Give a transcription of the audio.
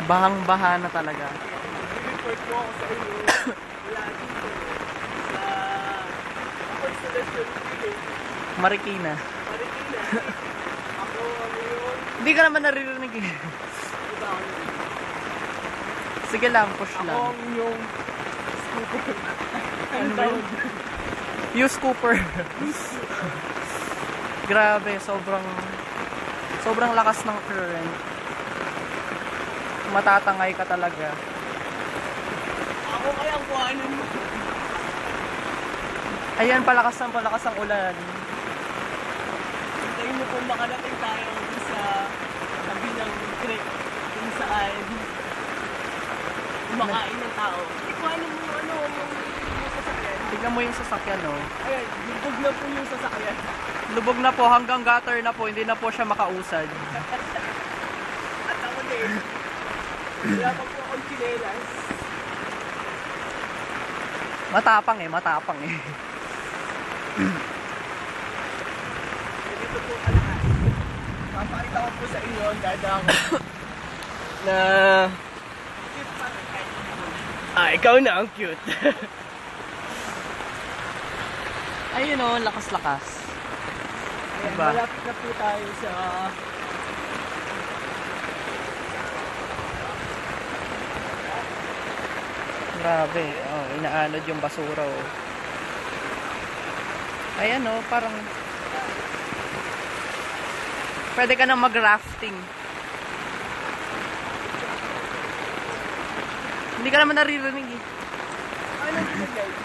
Bahang-baha na talaga. I-report ko ako sa inyo. Wala dito. Sa Constellation Village. Marikina. Marikina. Ako ngayon. Hindi ka naman naririnig eh. Iba ako yun. Sige lang, push Ako lang. ang inyong scooper. Ano ba yun? Use Cooper. Grabe, sobrang lakas ng current. Matatangay ka talaga. Ako kaya ang kuhanin mo. Ayan, palakas ang ulan. Hintayin mo kung makarating tayo sa tabi ng creek kung saan kumakain ng tao. Ikuhanin mo yung sasakyan. Tignan mo yung sasakyan, no? Ayan, lubog na po yung sasakyan. Lubog na po, hanggang gutter na po, hindi na po siya makausad. At ako din. Wala pa po akong chinelas. Matapang eh. Dito po kalakas. Papakita ko po sa inyo ang dadang na ikaw na ang cute. Ayun o, lakas-lakas. Ayan, Diba? malapit na po tayo sa Grabe, oh, inaanod yung basura oh. Ayan oh, parang pwede ka nang mag-rafting. Hindi ka naman naririnig eh. ano dito guys?